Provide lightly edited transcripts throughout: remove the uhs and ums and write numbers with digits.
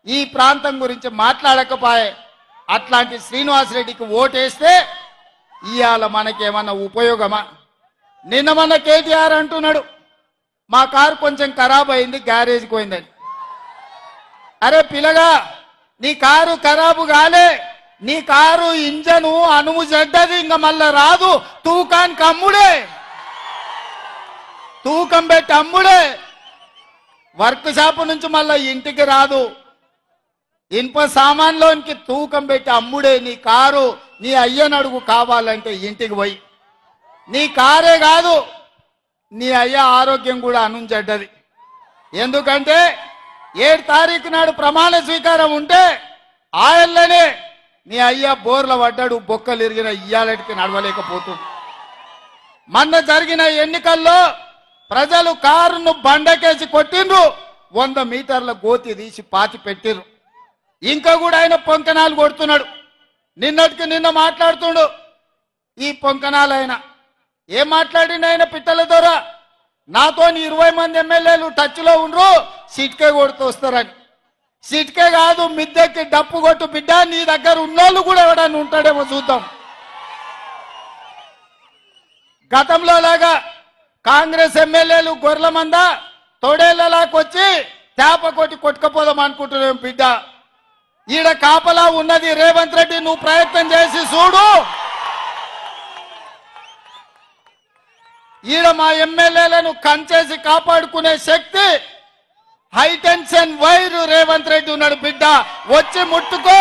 ఈ ప్రాంతం గురించి మాట్లాడకపోయే అట్లాంటి శ్రీనివాసరెడ్డికి ఓటేస్తే ఇవాళ మనకేమన్నా ఉపయోగమా? నిన్న మన కేటీఆర్ అంటున్నాడు మా కారు కొంచెం ఖరాబ్ అయింది గ్యారేజ్కి పోయిందని. అరే పిల్లగా, నీ కారు ఖరాబు కాలే, నీ కారు ఇంజను అనుము చెడ్డది, ఇంకా మళ్ళా రాదు. తూకానికి అమ్ముడే, తూకం పెట్టి అమ్ముడే, వర్క్ షాప్ నుంచి మళ్ళా ఇంటికి రాదు. ఇనుప సామాన్లోనికి తూకం పెట్టి అమ్ముడే నీ కారు. నీ అయ్యనడుగు కావాలంటే ఇంటికి పోయి. నీ కారే కాదు, నీ అయ్య ఆరోగ్యం కూడా అనుంచెడ్డది. ఎందుకంటే 7 తారీఖు నాడు ప్రమాణ స్వీకారం ఉంటే ఆయననే నీ అయ్య బోర్ల పడ్డాడు, బొక్కలు ఇరిగిన ఇయ్యాలటికి నడవలేకపోతుంది. మొన్న జరిగిన ఎన్నికల్లో ప్రజలు కారును బండకేసి కొట్టిండ్రు, 100 మీటర్ల గోతి తీసి పాతి పెట్టిర్రు. ఇంకా కూడా ఆయన పొంకనాలు కొడుతున్నాడు. నిన్నటికి నిన్న మాట్లాడుతుండు. ఈ పొంకనాలు ఆయన ఏం మాట్లాడిండు? ఆయన పిట్టల ద్వారా నాతో 20 మంది ఎమ్మెల్యేలు టచ్లో ఉండ్రు, సిట్కే కొడుతూ వస్తారని. సిట్కే కాదు, మిద్దెక్కి డప్పు కొట్టు బిడ్డ, నీ దగ్గర ఉన్నోళ్ళు కూడా ఎవడన్నా ఉంటాడేమో చూద్దాం. గతంలో లాగా కాంగ్రెస్ ఎమ్మెల్యేలు గొర్రెల మంద తోడేళ్లలాకొచ్చి తేప కొట్టి కొట్టుకపోదాం అనుకుంటున్నాం బిడ్డ. ఈడ కాపలా ఉన్నది రేవంత్ రెడ్డి, నువ్వు ప్రయత్నం చేసి చూడు. ఈడ మా ఎమ్మెల్యేలను కంచేసి కాపాడుకునే శక్తి హైటెన్షన్ వైరు రేవంత్ రెడ్డి ఉన్నాడు బిడ్డ. వచ్చి ముట్టుకో.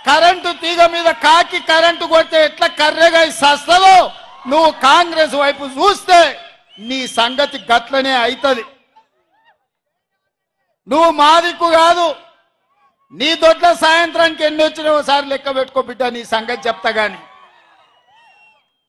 కరెంటు తీగ మీద కాకి కరెంటు కొడితే ఎట్లా కర్రెగా సస్తదో, నువ్వు కాంగ్రెస్ వైపు చూస్తే నీ సంగతి గట్లనే అవుతుంది. నువ్వు మా దిక్కు కాదు, నీ దొడ్ల సాయంత్రానికి ఎన్ని వచ్చినా ఒకసారి లెక్క పెట్టుకో బిడ్డ, నీ సంగతి చెప్తా గాని.